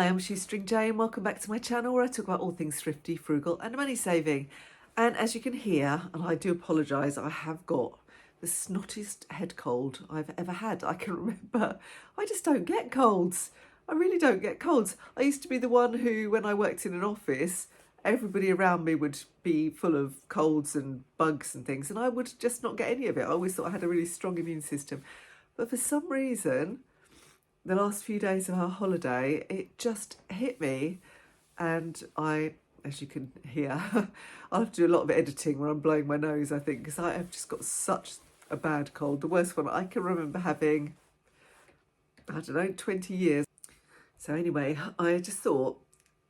I'm Shoestring Jane. Welcome back to my channel where I talk about all things thrifty, frugal and money saving. And as you can hear, and I do apologise, I have got the snottiest head cold I've ever had. I can remember, I just don't get colds. I really don't get colds. I used to be the one who, when I worked in an office, everybody around me would be full of colds and bugs and things, and I would just not get any of it. I always thought I had a really strong immune system. But for some reason, the last few days of our holiday, it just hit me, and I, as you can hear, I'll have to do a lot of editing where I'm blowing my nose, I think, because I have just got such a bad cold. The worst one I can remember having, I don't know, 20 years. So anyway, I just thought,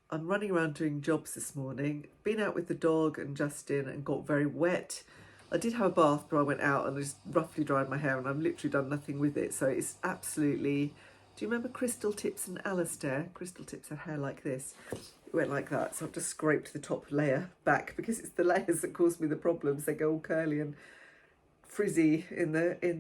I'm running around doing jobs this morning, been out with the dog and Justin and got very wet. I did have a bath, but I went out and I just roughly dried my hair and I've literally done nothing with it. So it's absolutely... Do you remember Crystal Tips and Alistair? Crystal Tips had hair like this. It went like that. So I've just scraped the top layer back because it's the layers that cause me the problems. They go all curly and frizzy in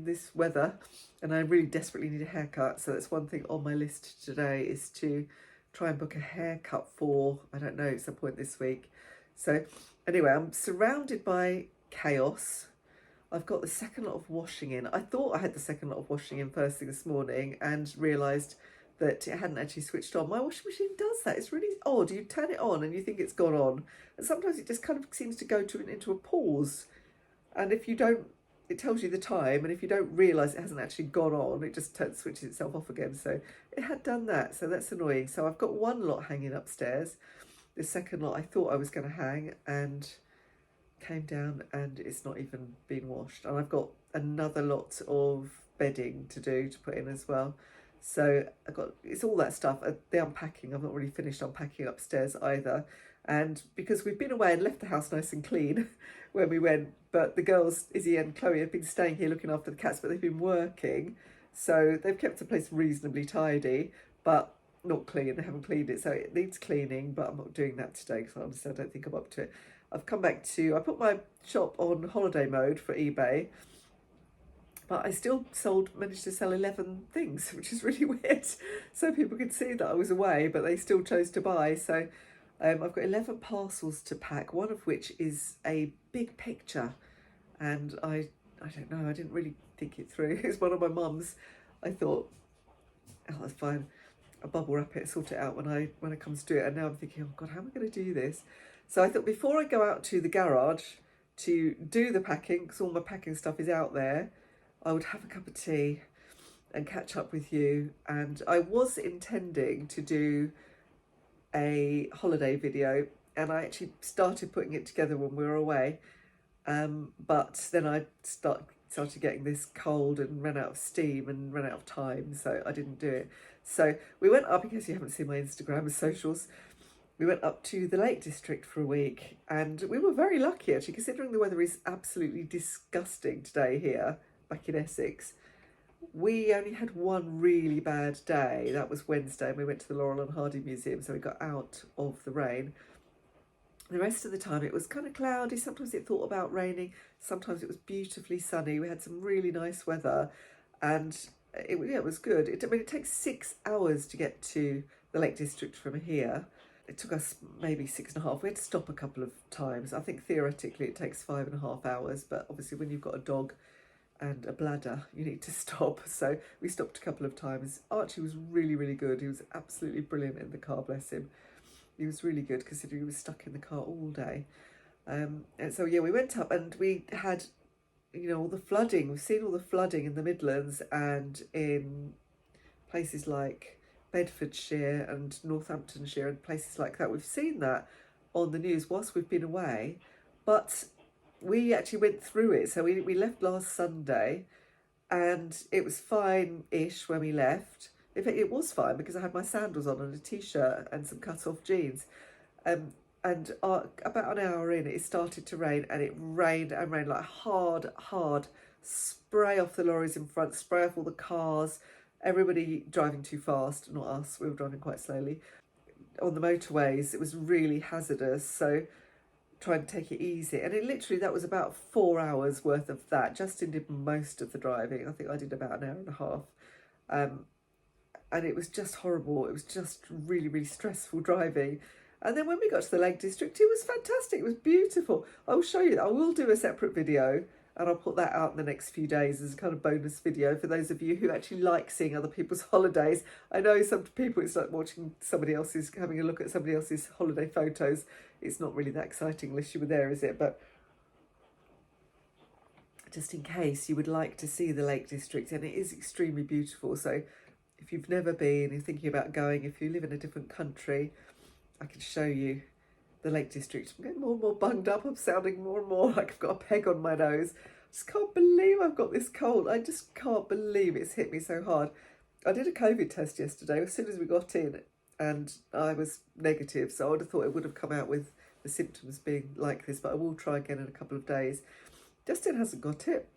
this weather. And I really desperately need a haircut. So that's one thing on my list today, is to try and book a haircut for, I don't know, at some point this week. So anyway, I'm surrounded by chaos. I've got the second lot of washing in. I thought I had the second lot of washing in first thing this morning and realised that it hadn't actually switched on. My washing machine does that. It's really odd. You turn it on and you think it's gone on. And sometimes it just kind of seems to go into a pause. And if you don't, it tells you the time. And if you don't realise it hasn't actually gone on, it just switches itself off again. So it had done that. So that's annoying. So I've got one lot hanging upstairs. The second lot I thought I was going to hang and came down and it's not even been washed, and I've got another lot of bedding to do to put in as well. So I've got, it's all that stuff. The unpacking, I've not really finished unpacking upstairs either, and because we've been away and left the house nice and clean when we went, but the girls Izzy and Chloe have been staying here looking after the cats, but they've been working, so they've kept the place reasonably tidy but not clean. They haven't cleaned it, so it needs cleaning, but I'm not doing that today because honestly I don't think I'm up to it. I've come back to, I put my shop on holiday mode for eBay, but I still managed to sell 11 things, which is really weird. So people could see that I was away, but they still chose to buy. So I've got 11 parcels to pack, one of which is a big picture. And I don't know, I didn't really think it through. It's one of my mum's. I thought, oh, that's fine. I'll bubble wrap it, sort it out when it comes to it. And now I'm thinking, oh God, how am I going to do this? So I thought before I go out to the garage to do the packing, because all my packing stuff is out there, I would have a cup of tea and catch up with you. And I was intending to do a holiday video, and I actually started putting it together when we were away. But then I started getting this cold and ran out of steam and ran out of time, so I didn't do it. So we went up, in case you haven't seen my Instagram and socials, we went up to the Lake District for a week, and we were very lucky actually, considering the weather is absolutely disgusting today here, back in Essex. We only had one really bad day. That was Wednesday, and we went to the Laurel and Hardy Museum, so we got out of the rain. The rest of the time it was kind of cloudy. Sometimes it thought about raining. Sometimes it was beautifully sunny. We had some really nice weather, and it was good. It takes 6 hours to get to the Lake District from here. It took us maybe 6.5. We had to stop a couple of times. I think theoretically it takes 5.5 hours, but obviously when you've got a dog and a bladder, you need to stop. So we stopped a couple of times. Archie was really, really good. He was absolutely brilliant in the car, bless him. He was really good considering he was stuck in the car all day. And so, yeah, we went up and we had, all the flooding. We've seen all the flooding in the Midlands and in places like Bedfordshire and Northamptonshire and places like that. We've seen that on the news whilst we've been away, but we actually went through it. So we left last Sunday and it was fine-ish when we left. In fact, it was fine because I had my sandals on and a t-shirt and some cut-off jeans. And about an hour in, it started to rain, and it rained and rained like hard spray off the lorries in front, spray off all the cars, everybody driving too fast, not us, we were driving quite slowly. On the motorways, it was really hazardous, so trying to take it easy. And that was about 4 hours worth of that. Justin did most of the driving. I think I did about an hour and a half. and it was just horrible. It was just really, really stressful driving. And then when we got to the Lake District, it was fantastic. It was beautiful. I will show you. I will do a separate video, and I'll put that out in the next few days as a kind of bonus video for those of you who actually like seeing other people's holidays. I know some people, it's like watching somebody else's, having a look at somebody else's holiday photos. It's not really that exciting unless you were there, is it? But just in case you would like to see the Lake District, and it is extremely beautiful. So if you've never been, you're thinking about going, if you live in a different country, I can show you the Lake District. I'm getting more and more bunged up. I'm sounding more and more like I've got a peg on my nose. I just can't believe I've got this cold. I just can't believe it's hit me so hard. I did a COVID test yesterday as soon as we got in, and I was negative, so I would have thought it would have come out with the symptoms being like this, but I will try again in a couple of days. Justin hasn't got it,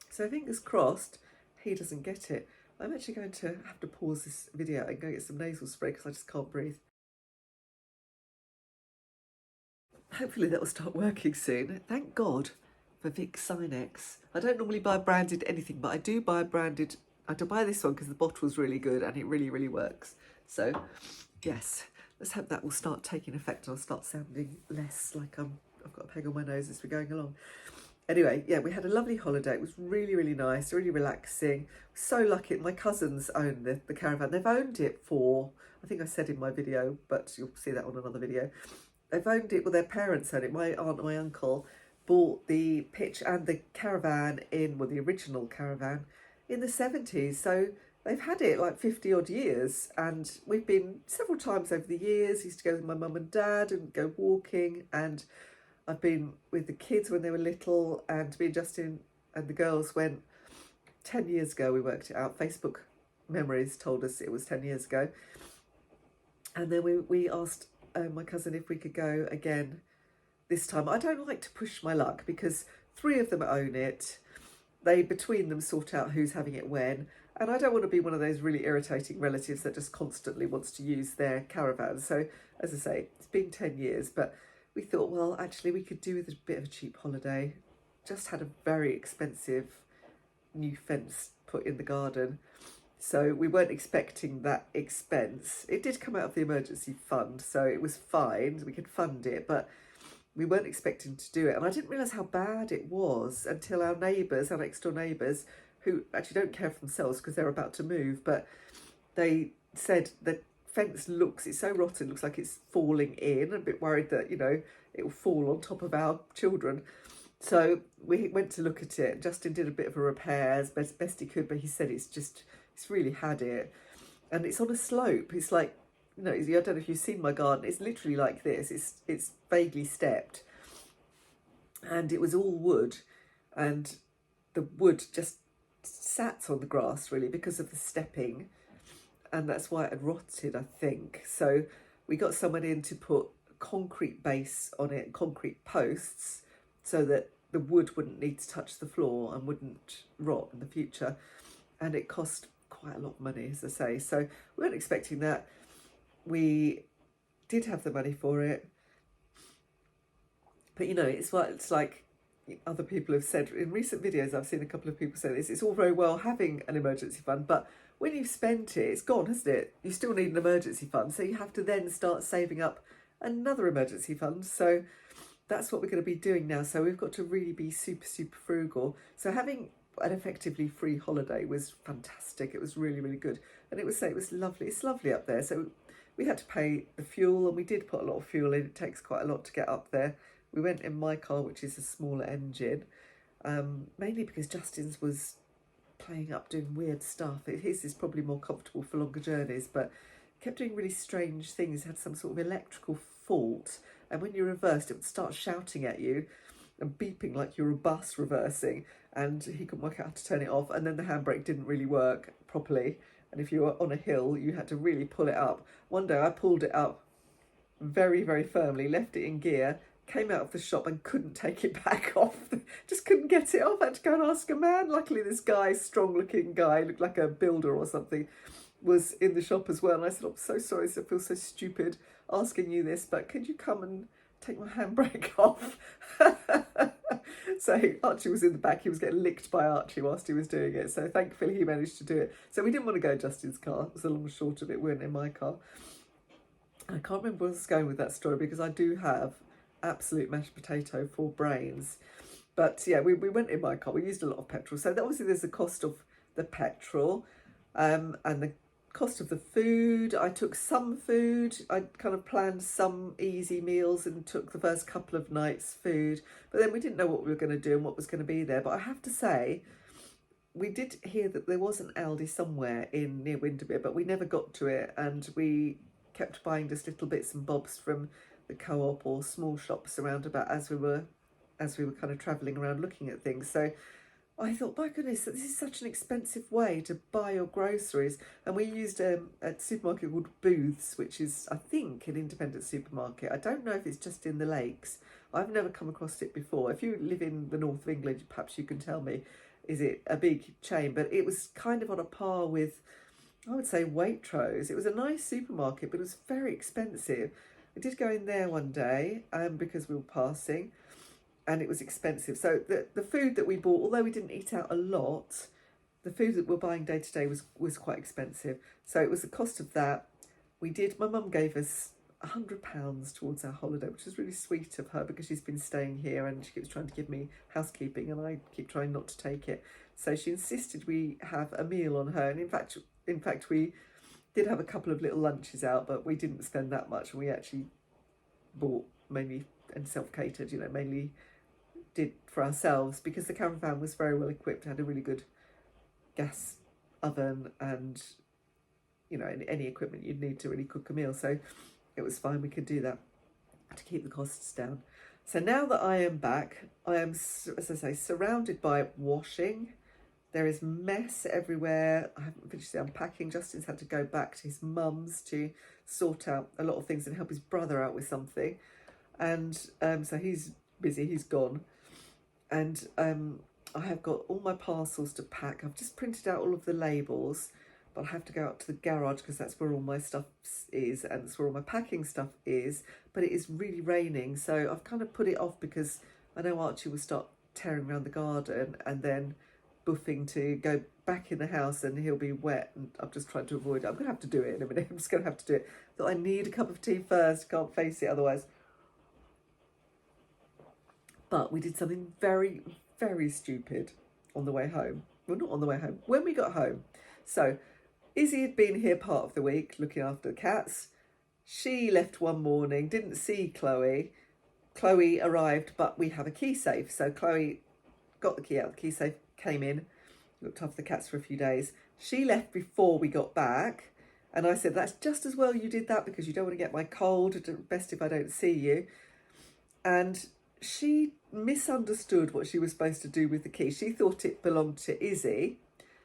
so fingers crossed he doesn't get it. I'm actually going to have to pause this video and go get some nasal spray because I just can't breathe. Hopefully that will start working soon. Thank God for Vicks Sinex. I don't normally buy branded anything, but I do buy branded. I do buy this one because the bottle's really good and it really, really works. So yes, let's hope that will start taking effect and I'll start sounding less like I've got a peg on my nose as we're going along. Anyway, yeah, we had a lovely holiday. It was really, really nice, really relaxing. So lucky. My cousins own the caravan. They've owned it for, I think I said in my video, but you'll see that on another video. They've owned it, well, their parents own it. My aunt and my uncle bought the pitch and the caravan in, well, the original caravan in the 70s. So they've had it like 50 odd years. And we've been several times over the years. I used to go with my mum and dad and go walking. And I've been with the kids when they were little. And me and Justin and the girls went 10 years ago. We worked it out. Facebook Memories told us it was 10 years ago. And then we asked my cousin if we could go again this time. I don't like to push my luck because 3 of them own it. They, between them, sort out who's having it when. And I don't want to be one of those really irritating relatives that just constantly wants to use their caravan. So, as I say, it's been 10 years, but we thought, well, actually, we could do with a bit of a cheap holiday. Just had a very expensive new fence put in the garden. So we weren't expecting that expense. It did come out of the emergency fund, so it was fine. We could fund it, but we weren't expecting to do it. And I didn't realise how bad it was until our neighbours, our next door neighbours, who actually don't care for themselves because they're about to move, but they said the fence it's so rotten, looks like it's falling in. I'm a bit worried that, you know, it will fall on top of our children. So we went to look at it. Justin did a bit of a repair as best he could, but he said it's really had it. And it's on a slope. It's like, you know, I don't know if you've seen my garden. It's literally like this. It's vaguely stepped. And it was all wood. And the wood just sat on the grass, really, because of the stepping. And that's why it had rotted, I think. So we got someone in to put concrete base on it, concrete posts, so that the wood wouldn't need to touch the floor and wouldn't rot in the future. And it cost quite a lot of money, as I say. So we weren't expecting that. We did have the money for it. But, you know, it's like other people have said in recent videos, I've seen a couple of people say this, it's all very well having an emergency fund, but when you've spent it, it's gone, hasn't it? You still need an emergency fund. So you have to then start saving up another emergency fund. So that's what we're going to be doing now. So we've got to really be super, super frugal. So having an effectively free holiday was fantastic. It was really, really good. And it was lovely. It's lovely up there. So we had to pay the fuel, and we did put a lot of fuel in. It takes quite a lot to get up there. We went in my car, which is a smaller engine, mainly because Justin's was playing up, doing weird stuff. His is probably more comfortable for longer journeys, but kept doing really strange things. Had some sort of electrical fault, and when you reversed, it would start shouting at you and beeping like you're a bus reversing, and he couldn't work out how to turn it off. And then the handbrake didn't really work properly, and if you were on a hill, you had to really pull it up. One day I pulled it up very, very firmly, left it in gear, came out of the shop and couldn't take it back off. Just couldn't get it off. I had to go and ask a man. Luckily, this guy, strong-looking guy, looked like a builder or something, was in the shop as well. And I said, I'm so sorry, I feel so stupid asking you this, but could you come and take my handbrake off. So Archie was in the back, he was getting licked by Archie whilst he was doing it, so thankfully he managed to do it. So we didn't want to go in Justin's car, it was the long and short of it, we weren't in my car. I can't remember where I was going with that story because I do have absolute mashed potato for brains. But yeah, we went in my car, we used a lot of petrol. So obviously there's the cost of the petrol and the cost of the food. I took some food, I kind of planned some easy meals and took the first couple of nights food. But then we didn't know what we were going to do and what was going to be there. But I have to say, we did hear that there was an Aldi somewhere in near Windermere, but we never got to it, and we kept buying just little bits and bobs from the co-op or small shops around about as we were kind of travelling around looking at things. So I thought, my goodness, this is such an expensive way to buy your groceries. And we used a supermarket called Booths, which is, I think, an independent supermarket. I don't know if it's just in the Lakes. I've never come across it before. If you live in the north of England, perhaps you can tell me, is it a big chain? But it was kind of on a par with, I would say, Waitrose. It was a nice supermarket, but it was very expensive. I did go in there one day because we were passing, and it was expensive. So the food that we bought, although we didn't eat out a lot, the food that we're buying day to day was quite expensive. So it was the cost of that. My mum gave us £100 towards our holiday, which is really sweet of her because she's been staying here and she keeps trying to give me housekeeping and I keep trying not to take it. So she insisted we have a meal on her, and in fact we did have a couple of little lunches out, but we didn't spend that much. We actually bought mainly and self-catered, mainly did for ourselves because the caravan was very well equipped, had a really good gas oven and any equipment you'd need to really cook a meal. So it was fine, we could do that to keep the costs down. So now that I am back, I am, as I say, surrounded by washing. There is mess everywhere. I haven't finished the unpacking. Justin's had to go back to his mum's to sort out a lot of things and help his brother out with something. And so he's busy, he's gone. And I have got all my parcels to pack. I've just printed out all of the labels, but I have to go out to the garage because that's where all my stuff is and that's where all my packing stuff is. But it is really raining, so I've kind of put it off because I know Archie will start tearing around the garden and then buffing to go back in the house and he'll be wet, and I'm just trying to avoid it. I'm going to have to do it in a minute. I'm just going to have to do it. But I need a cup of tea first. Can't face it otherwise. But we did something very, very stupid on the way home. Well, not on the way home. When we got home. So Izzy had been here part of the week looking after the cats. She left one morning, didn't see Chloe. Chloe arrived, but we have a key safe. So Chloe got the key out of the key safe, came in, looked after the cats for a few days. She left before we got back. And I said, that's just as well you did that because you don't want to get my cold. It's best if I don't see you. And she misunderstood what she was supposed to do with the key. She thought it belonged to Izzy.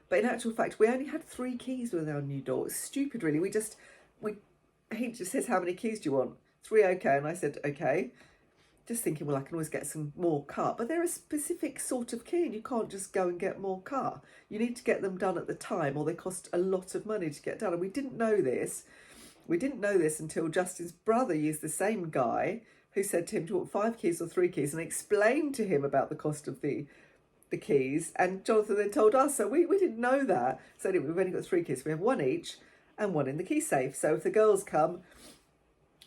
But in actual fact, we only had 3 keys with our new door. It's stupid, really. He just says, how many keys do you want? 3, okay. And I said, okay. Just thinking, well, I can always get some more cut. But they're a specific sort of key and you can't just go and get more cut. You need to get them done at the time or they cost a lot of money to get done. And we didn't know this. We didn't know this until Justin's brother used the same guy who said to him, do you want 5 keys or 3 keys? And explained to him about the cost of the keys. And Jonathan then told us, so we didn't know that. So anyway, we've only got 3 keys. We have 1 each and 1 in the key safe. So if the girls come,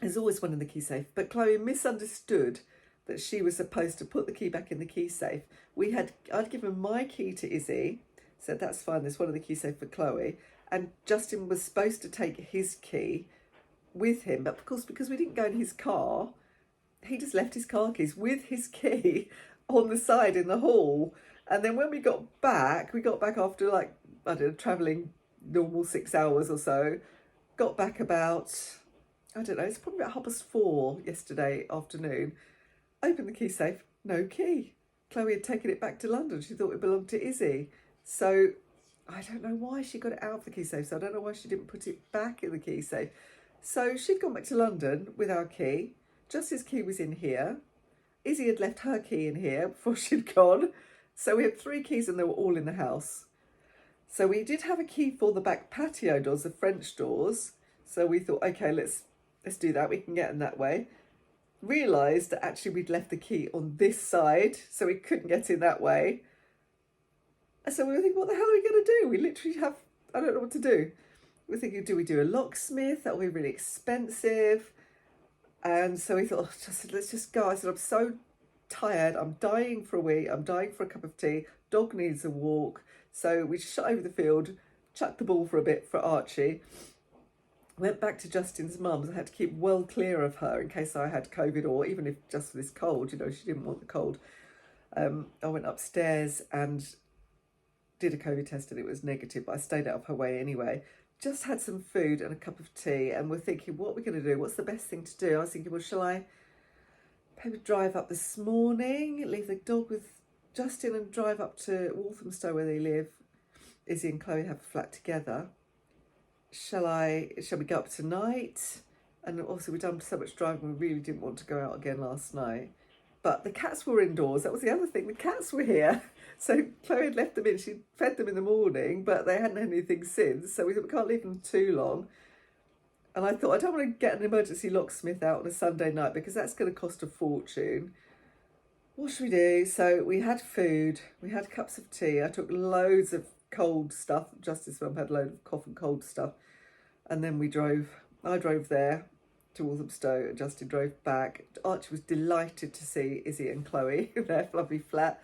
there's always 1 in the key safe. But Chloe misunderstood that she was supposed to put the key back in the key safe. I'd given my key to Izzy, said that's fine, there's 1 in the key safe for Chloe. And Justin was supposed to take his key with him. But of course, because we didn't go in his car, he just left his car keys with his key on the side in the hall. And then when we got back after travelling normal 6 hours or so, got back about, it's probably about 4:30 yesterday afternoon, opened the key safe, no key. Chloe had taken it back to London. She thought it belonged to Izzy. So I don't know why she got it out of the key safe. So I don't know why she didn't put it back in the key safe. So she'd gone back to London with our key. Justin's key was in here. Izzy had left her key in here before she'd gone. So we had 3 keys and they were all in the house. So we did have a key for the back patio doors, the French doors. So we thought, okay, let's do that. We can get in that way. realised that actually we'd left the key on this side, so we couldn't get in that way. And so we were thinking, what the hell are we going to do? We literally have, I don't know what to do. We're thinking, do we do a locksmith? That will be really expensive. And so we thought, let's just go. I said, I'm so tired. I'm dying for a wee. I'm dying for a cup of tea. Dog needs a walk. So we shut over the field, chucked the ball for a bit for Archie. Went back to Justin's mum's. I had to keep well clear of her in case I had COVID, or even if just for this cold, you know, she didn't want the cold. I went upstairs and did a COVID test and it was negative, but I stayed out of her way anyway. Just had some food and a cup of tea, and we're thinking, what are we going to do? What's the best thing to do? I was thinking, well, shall I maybe drive up this morning, leave the dog with Justin and drive up to Walthamstow where they live. Izzy and Chloe have a flat together. Shall we go up tonight? And also we've done so much driving, we really didn't want to go out again last night. But the cats were indoors. That was the other thing. The cats were here. So Chloe had left them in. She fed them in the morning, but they hadn't had anything since. So we thought we can't leave them too long. And I thought, I don't want to get an emergency locksmith out on a Sunday night because that's going to cost a fortune. What should we do? So we had food. We had cups of tea. I took loads of cold stuff. Justice's mum had a load of cough and cold stuff. And then I drove there to Walthamstow and Justin drove back. Archie was delighted to see Izzy and Chloe in their lovely flat.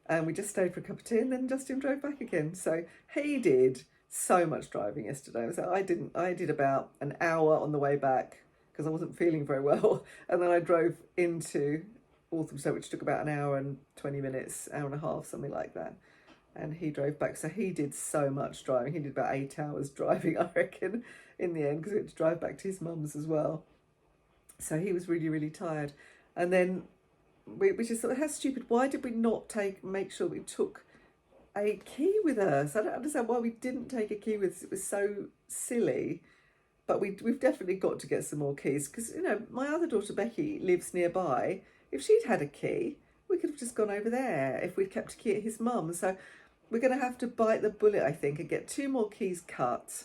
And we just stayed for a cup of tea and then Justin drove back again. So he did so much driving yesterday. So I did about an hour on the way back because I wasn't feeling very well. And then I drove into Walthamstow, which took about an hour and 20 minutes, hour and a half, something like that. And he drove back. So he did so much driving. He did about 8 hours driving, I reckon, in the end, because we had to drive back to his mum's as well. So he was really, really tired. And then we just thought, how stupid. Why did we not make sure we took a key with us? I don't understand why we didn't take a key with us. It was so silly. But we've definitely got to get some more keys because, you know, my other daughter, Becky, lives nearby. If she'd had a key, we could have just gone over there if we'd kept a key at his mum. So we're going to have to bite the bullet, I think, and get 2 more keys cut.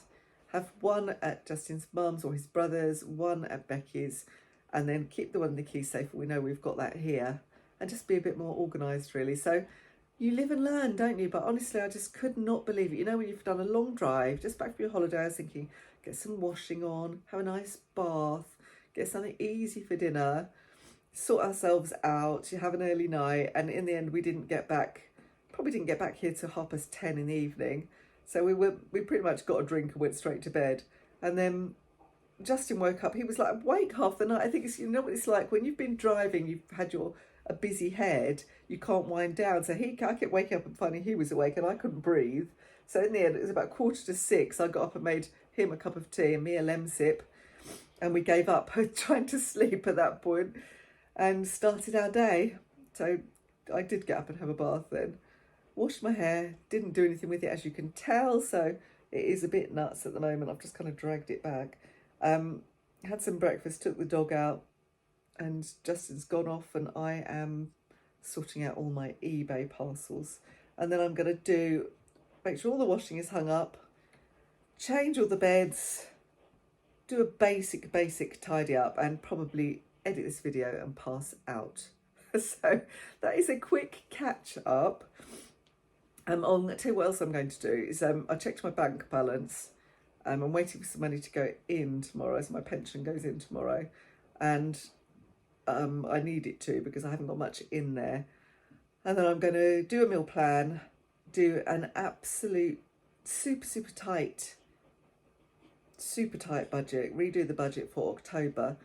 Have one at Justin's mum's or his brother's, one at Becky's, and then keep the one in the key safe. We know we've got that here, and just be a bit more organised, really. So you live and learn, don't you? But honestly, I just could not believe it. You know, when you've done a long drive, just back from your holiday, I was thinking, get some washing on, have a nice bath, get something easy for dinner, sort ourselves out, you have an early night, and in the end we probably didn't get back here till 10:30 in the evening. So we pretty much got a drink and went straight to bed. And then Justin woke up, he was like awake half the night. I think you know what it's like when you've been driving, you've had a busy head, you can't wind down. So I kept waking up and finding he was awake and I couldn't breathe. So in the end, it was about 5:45. I got up and made him a cup of tea and me a lemsip, and we gave up trying to sleep at that point and started our day. So I did get up and have a bath then, washed my hair, didn't do anything with it as you can tell, so it is a bit nuts at the moment. I've just kind of dragged it back. Had some breakfast, took the dog out, and Justin's gone off and I am sorting out all my eBay parcels. And then I'm going to make sure all the washing is hung up, change all the beds, do a basic tidy up, and probably edit this video and pass out. So that is a quick catch up. I'll tell you what else I'm going to do is I checked my bank balance. I'm waiting for some money to go in tomorrow, so my pension goes in tomorrow, and I need it to because I haven't got much in there. And then I'm going to do a meal plan, do an absolute super tight budget, redo the budget for October.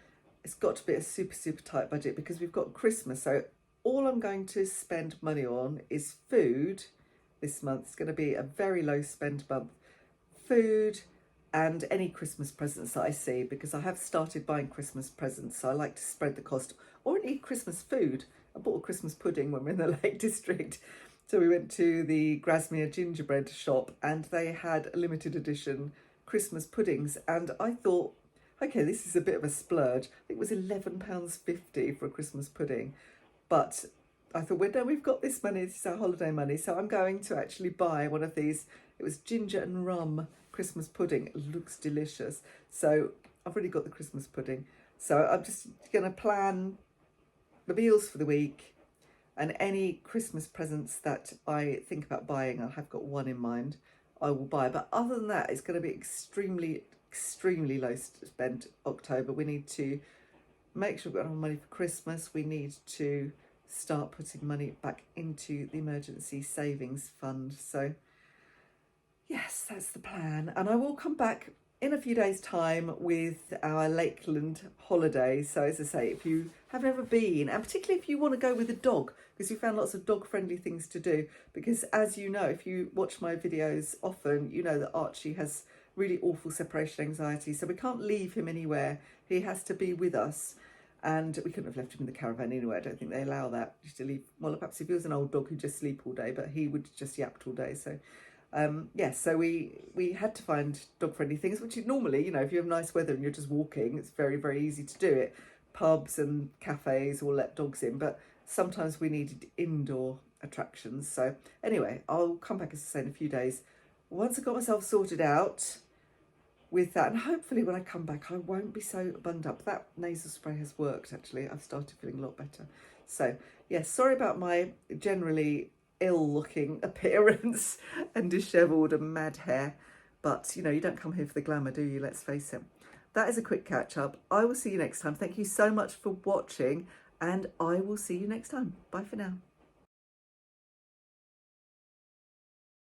It's got to be a super tight budget because we've got Christmas. So all I'm going to spend money on is food this month. It's going to be a very low spend month. Food and any Christmas presents that I see, because I have started buying Christmas presents. So I like to spread the cost, or eat Christmas food. I bought a Christmas pudding when we were in the Lake District. So we went to the Grasmere gingerbread shop and they had a limited edition Christmas puddings. And I thought, okay, this is a bit of a splurge. I think it was £11.50 for a Christmas pudding. But I thought, well, no, we've got this money. This is our holiday money. So I'm going to actually buy one of these. It was ginger and rum Christmas pudding. It looks delicious. So I've already got the Christmas pudding. So I'm just going to plan the meals for the week, and any Christmas presents that I think about buying, I have got one in mind, I will buy. But other than that, it's going to be extremely low spend October. We need to make sure we've got enough money for Christmas. We need to start putting money back into the emergency savings fund. So yes, that's the plan. And I will come back in a few days' time with our Lakeland holiday. So as I say, if you have ever been, and particularly if you want to go with a dog, because we found lots of dog-friendly things to do. Because as you know, if you watch my videos often, you know that Archie has really awful separation anxiety. So we can't leave him anywhere. He has to be with us. And we couldn't have left him in the caravan anyway. I don't think they allow that. Just to leave. Well, perhaps if he was an old dog who'd just sleep all day, but he would just yapped all day. So yes, so we had to find dog-friendly things, which is normally, you know, if you have nice weather and you're just walking, it's very easy to do it. Pubs and cafes will let dogs in, but sometimes we needed indoor attractions. So anyway, I'll come back, as I say, in a few days. Once I've got myself sorted out with that, and hopefully when I come back I won't be so bunged up. That nasal spray has worked, actually. I've started feeling a lot better. So yes, sorry about my generally ill-looking appearance and dishevelled and mad hair, but you know, you don't come here for the glamour, do you? Let's face it. That is a quick catch up. I will see you next time. Thank you so much for watching, and I will see you next time. Bye for now.